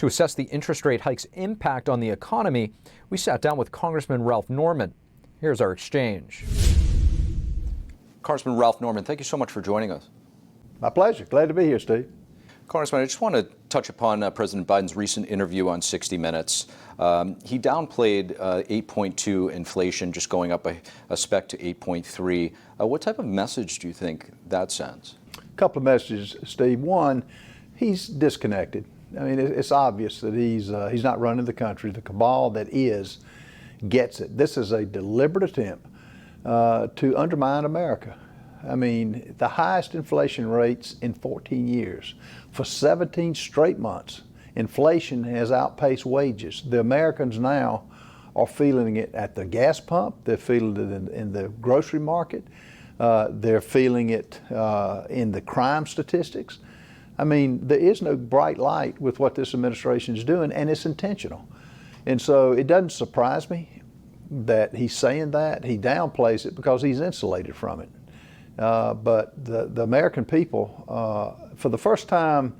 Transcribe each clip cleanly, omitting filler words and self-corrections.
To assess the interest rate hike's impact on the economy, we sat down with Congressman Ralph Norman. Here's our exchange. Congressman Ralph Norman, thank you so much for joining us. My pleasure. Glad to be here, Steve. Congressman, I just want to touch upon President Biden's recent interview on 60 Minutes. He downplayed 8.2 inflation, just going up a speck to 8.3. What type of message do you think that sends? A couple of messages, Steve. One, he's disconnected. I mean, it's obvious that he's not running the country. The cabal that is gets it. This is a deliberate attempt to undermine America. I mean, the highest inflation rates in 14 years. For 17 straight months, inflation has outpaced wages. The Americans now are feeling it at the gas pump. They're feeling it in the grocery market. They're feeling it in the crime statistics. I mean, there is no bright light with what this administration is doing, and it's intentional. And so it doesn't surprise me that he's saying that. He downplays it because he's insulated from it. But the American people, for the first time,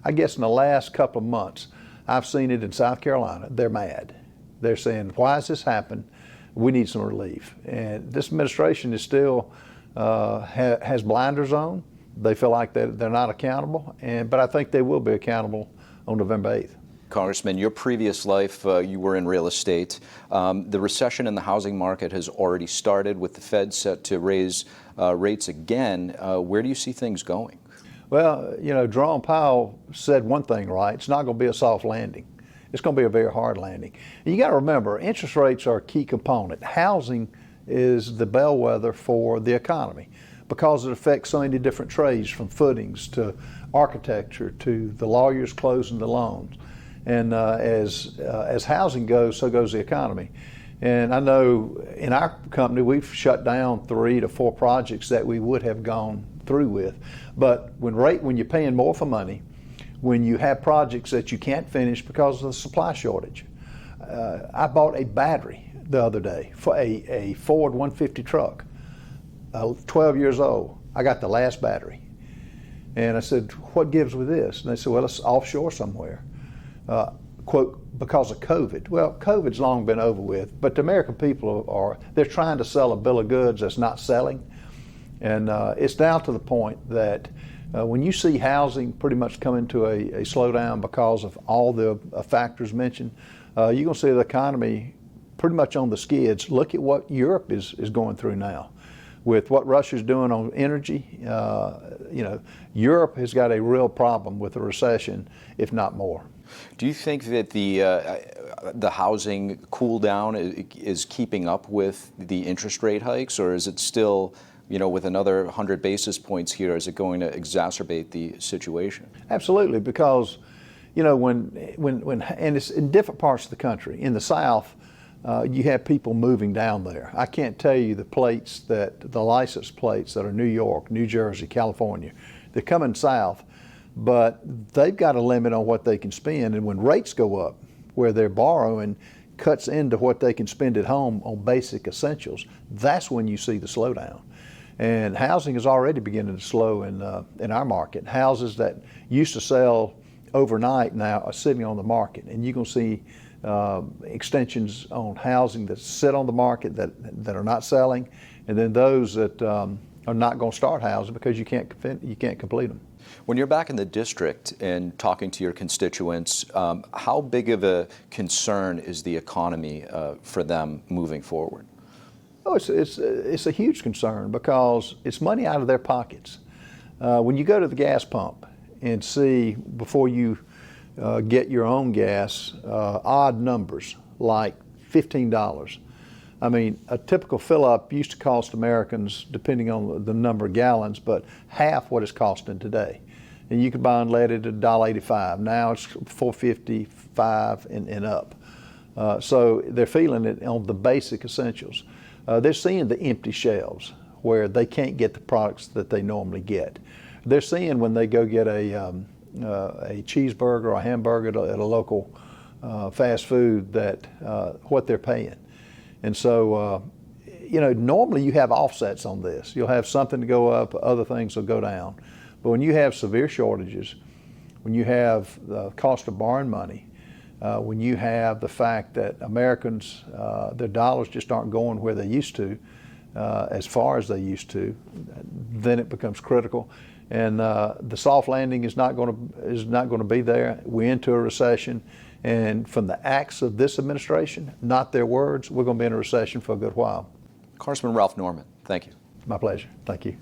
I guess in the last couple of months, I've seen it in South Carolina. They're mad. They're saying, why has this happened? We need some relief. And this administration is still has blinders on. They feel like they're not accountable, but I think they will be accountable on November 8th. Congressman, your previous life, you were in real estate. The recession in the housing market has already started with the Fed set to raise rates again. Where do you see things going? Well, you know, Jerome Powell said one thing right. It's not going to be a soft landing. It's going to be a very hard landing. And you got to remember, interest rates are a key component. Housing is the bellwether for the economy because it affects so many different trades, from footings to architecture to the lawyers closing the loans. And as housing goes, so goes the economy. And I know in our company, we've shut down 3 to 4 projects that we would have gone through with. But when you're paying more for money, when you have projects that you can't finish because of the supply shortage. I bought a battery the other day for a Ford 150 truck, 12 years old. I got the last battery. And I said, what gives with this? And they said, well, it's offshore somewhere. Quote, because of COVID. Well, COVID's long been over with, but the American people they're trying to sell a bill of goods that's not selling. And it's down to the point that when you see housing pretty much come into a slowdown because of all the factors mentioned, you're going to see the economy pretty much on the skids. Look at what Europe is going through now. With what Russia's doing on energy, you know, Europe has got a real problem with a recession, if not more. Do you think that the housing cool down is keeping up with the interest rate hikes, or is it still, you know, with another 100 basis points here, is it going to exacerbate the situation? Absolutely, because, you know, when and it's in different parts of the country. In the South, you have people moving down there. I can't tell you the license plates that are New York, New Jersey, California. They're coming south, but they've got a limit on what they can spend. And when rates go up, where they're borrowing cuts into what they can spend at home on basic essentials, that's when you see the slowdown. And housing is already beginning to slow in our market. Houses that used to sell overnight now are sitting on the market, and you're going to see extensions on housing that sit on the market that are not selling, and then those that are not going to start housing because you can't complete them. When you're back in the district and talking to your constituents, how big of a concern is the economy for them moving forward? Oh, it's a huge concern because it's money out of their pockets. When you go to the gas pump and see, before you get your own gas, odd numbers like $15. I mean, a typical fill-up used to cost Americans, depending on the number of gallons, but half what it's costing today. And you could buy unleaded at $1.85. Now it's $4.50, $5, and up. So they're feeling it on the basic essentials. They're seeing the empty shelves where they can't get the products that they normally get. They're seeing when they go get a cheeseburger or a hamburger at a local fast food that what they're paying. And so, you know, normally you have offsets on this. You'll have something to go up, other things will go down. But when you have severe shortages, when you have the cost of borrowing money, when you have the fact that Americans, their dollars just aren't going where they used to, as far as they used to, then it becomes critical. And the soft landing is not going to be there. We're into a recession, and from the acts of this administration, not their words, we're going to be in a recession for a good while. Congressman Ralph Norman, thank you. My pleasure. Thank you.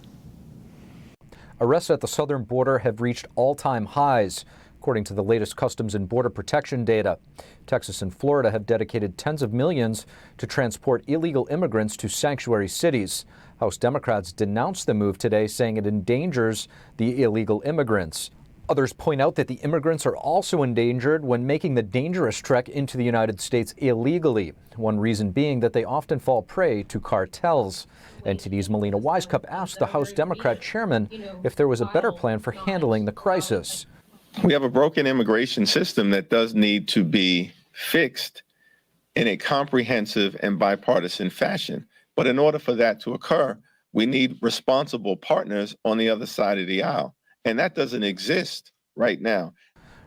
Arrests at the southern border have reached all-time highs, according to the latest Customs and Border Protection data. Texas and Florida have dedicated tens of millions to transport illegal immigrants to sanctuary cities. House Democrats denounced the move today, saying it endangers the illegal immigrants. Others point out that the immigrants are also endangered when making the dangerous trek into the United States illegally. One reason being that they often fall prey to cartels. NTD's Melina Wisecup asked the House Democrat chairman if there was a better plan for handling the crisis. We have a broken immigration system that does need to be fixed in a comprehensive and bipartisan fashion. But in order for that to occur, we need responsible partners on the other side of the aisle. And that doesn't exist right now.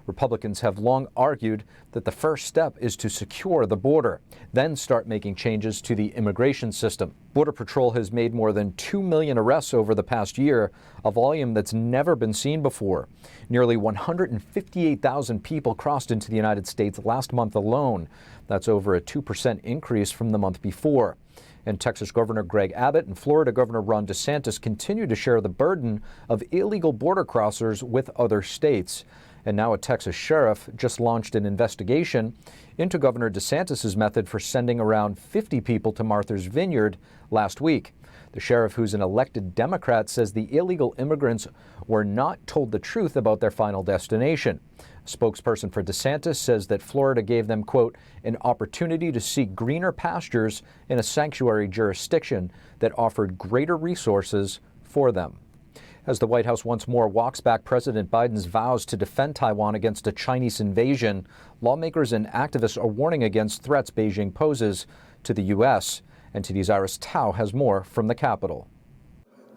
Republicans have long argued that the first step is to secure the border, then start making changes to the immigration system. Border Patrol has made more than 2 million arrests over the past year, a volume that's never been seen before. Nearly 158,000 people crossed into the United States last month alone. That's over a 2% increase from the month before. And Texas Governor Greg Abbott and Florida Governor Ron DeSantis continue to share the burden of illegal border crossers with other states. And now a Texas sheriff just launched an investigation into Governor DeSantis' method for sending around 50 people to Martha's Vineyard last week. The sheriff, who's an elected Democrat, says the illegal immigrants were not told the truth about their final destination. A spokesperson for DeSantis says that Florida gave them, quote, an opportunity to seek greener pastures in a sanctuary jurisdiction that offered greater resources for them. As the White House once more walks back President Biden's vows to defend Taiwan against a Chinese invasion, lawmakers and activists are warning against threats Beijing poses to the U.S. NTD's Iris Tao has more from the Capitol.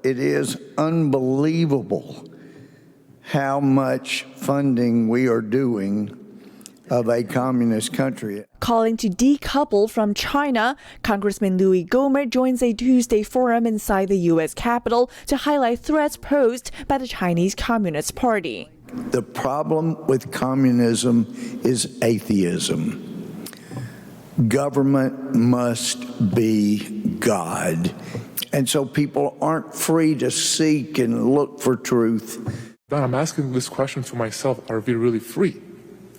It is unbelievable how much funding we are doing of a communist country. Calling to decouple from China, Congressman Louis Gohmert joins a Tuesday forum inside the U.S. Capitol to highlight threats posed by the Chinese Communist Party. The problem with communism is atheism. Government must be God. And so people aren't free to seek and look for truth. I'm asking this question to myself, are we really free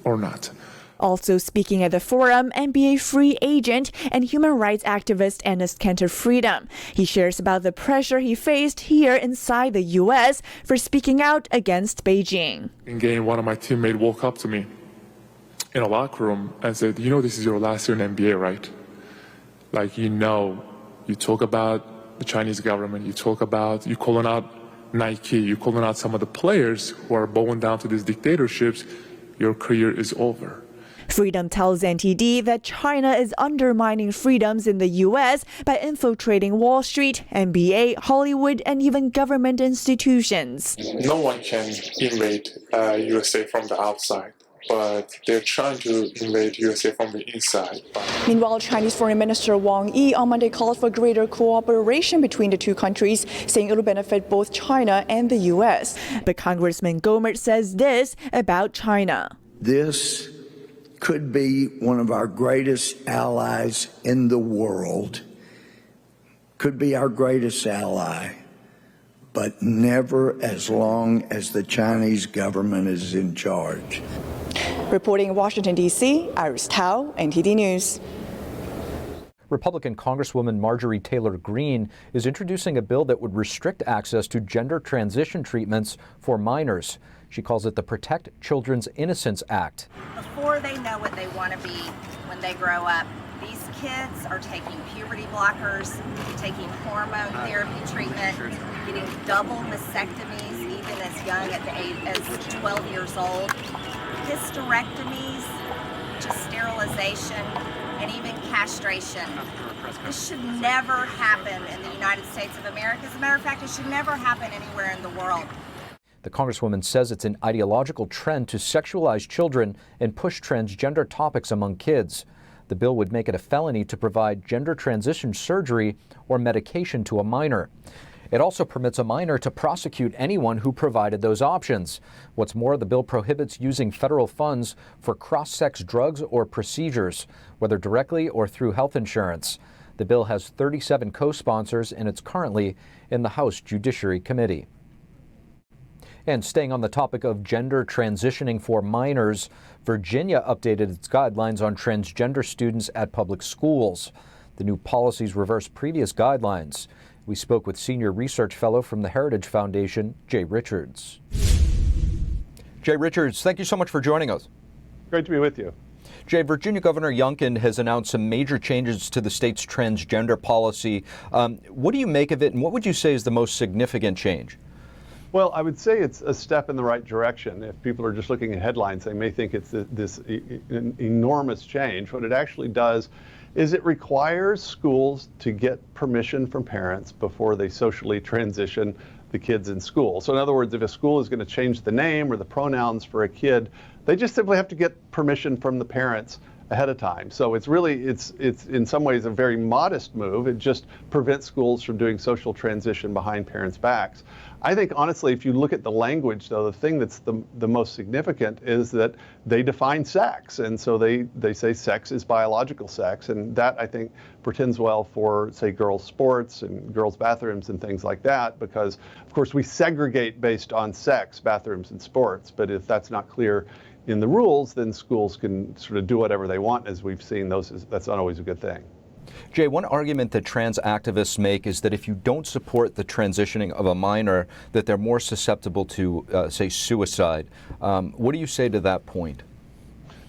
or not? Also speaking at the forum, NBA free agent and human rights activist Enes Kanter Freedom. He shares about the pressure he faced here inside the U.S. for speaking out against Beijing. In game, one of my teammates woke up to me in a locker room and said, you know, this is your last year in NBA, right? Like, you talk about the Chinese government, you calling out Nike, you calling out some of the players who are bowing down to these dictatorships, your career is over. Freedom tells NTD that China is undermining freedoms in the U.S. by infiltrating Wall Street, NBA, Hollywood, and even government institutions. No one can invade USA from the outside, but they're trying to invade USA from the inside. Meanwhile, Chinese Foreign Minister Wang Yi on Monday called for greater cooperation between the two countries, saying it will benefit both China and the U.S. But Congressman Gohmert says this about China. This could be one of our greatest allies in the world, could be our greatest ally, but never as long as the Chinese government is in charge. Reporting in Washington, D.C., Iris Tao, NTD News. Republican Congresswoman Marjorie Taylor Greene is introducing a bill that would restrict access to gender transition treatments for minors. She calls it the Protect Children's Innocence Act. Before they know what they want to be when they grow up, these kids are taking puberty blockers, taking hormone therapy treatment, getting double mastectomies even as young as 12 years old, hysterectomies, to sterilization, and even castration. This should never happen in the United States of America. As a matter of fact, it should never happen anywhere in the world. The Congresswoman says it's an ideological trend to sexualize children and push transgender topics among kids. The bill would make it a felony to provide gender transition surgery or medication to a minor. It also permits a minor to prosecute anyone who provided those options. What's more, the bill prohibits using federal funds for cross-sex drugs or procedures, whether directly or through health insurance. The bill has 37 co-sponsors, and it's currently in the House Judiciary Committee. And staying on the topic of gender transitioning for minors, Virginia updated its guidelines on transgender students at public schools. The new policies reverse previous guidelines. We spoke with Senior Research Fellow from the Heritage Foundation, Jay Richards. Jay Richards, thank you so much for joining us. Great to be with you. Jay, Virginia Governor Youngkin has announced some major changes to the state's transgender policy. What do you make of it, and what would you say is the most significant change? Well, I would say it's a step in the right direction. If people are just looking at headlines, they may think it's this enormous change. What it actually does is it requires schools to get permission from parents before they socially transition the kids in school. So in other words, if a school is going to change the name or the pronouns for a kid, they just simply have to get permission from the parents ahead of time. So it's really, it's in some ways a very modest move. It just prevents schools from doing social transition behind parents' backs. I think honestly, if you look at the language though, the thing that's the most significant is that they define sex. And so they say sex is biological sex. And that I think portends well for say girls' sports and girls' bathrooms and things like that, because of course we segregate based on sex, bathrooms and sports. But if that's not clear in the rules, then schools can sort of do whatever they want, as we've seen. That's not always a good thing. Jay, one argument that trans activists make is that if you don't support the transitioning of a minor, that they're more susceptible to, say, suicide. What do you say to that point?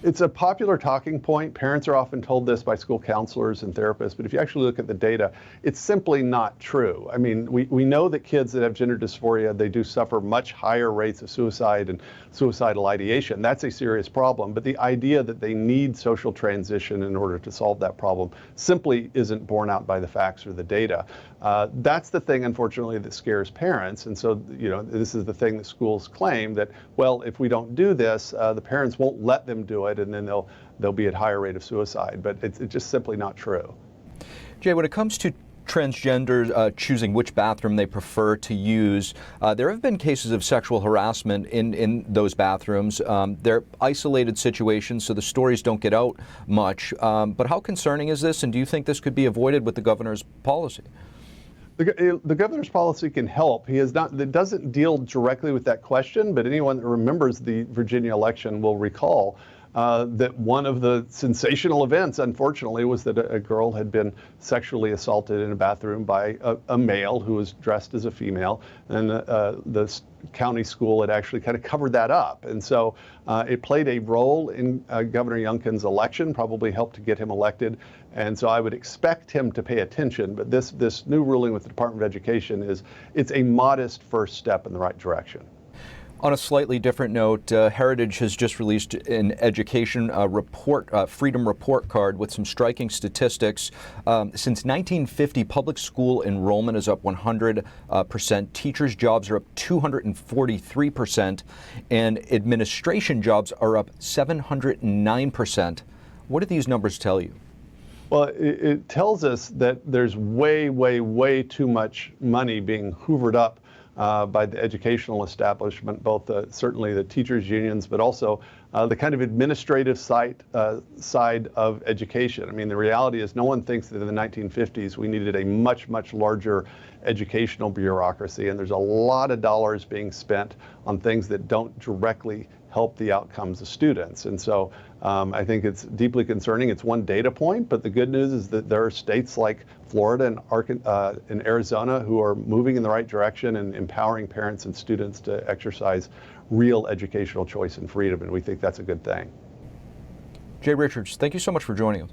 It's a popular talking point. Parents are often told this by school counselors and therapists, but if you actually look at the data, it's simply not true. I mean, we know that kids that have gender dysphoria, they do suffer much higher rates of suicide and suicidal ideation. That's a serious problem, but the idea that they need social transition in order to solve that problem simply isn't borne out by the facts or the data. That's the thing, unfortunately, that scares parents. And so, you know, this is the thing that schools claim that, well, if we don't do this, the parents won't let them do it, and then they'll be at higher rate of suicide. But it's just simply not true. Jay, when it comes to transgenders choosing which bathroom they prefer to use, there have been cases of sexual harassment in those bathrooms. They're isolated situations, so the stories don't get out much. But how concerning is this, and do you think this could be avoided with the governor's policy? The governor's policy can help. It doesn't deal directly with that question, but anyone that remembers the Virginia election will recall that one of the sensational events, unfortunately, was that a girl had been sexually assaulted in a bathroom by a male who was dressed as a female, and the county school had actually kind of covered that up. And so it played a role in Governor Youngkin's election, probably helped to get him elected. And so I would expect him to pay attention. But this new ruling with the Department of Education it's a modest first step in the right direction. On a slightly different note, Heritage has just released an education report, Freedom Report card with some striking statistics. Since 1950, public school enrollment is up 100%, teachers' jobs are up 243%, and administration jobs are up 709%. What do these numbers tell you? Well, it tells us that there's way, way, way too much money being hoovered up by the educational establishment, both certainly the teachers' unions, but also the kind of administrative side of education. I mean, the reality is no one thinks that in the 1950s we needed a much, much larger educational bureaucracy, and there's a lot of dollars being spent on things that don't directly help the outcomes of students. And so I think it's deeply concerning. It's one data point, but the good news is that there are states like Florida and Arizona who are moving in the right direction and empowering parents and students to exercise real educational choice and freedom, and we think that's a good thing. Jay Richards, thank you so much for joining us.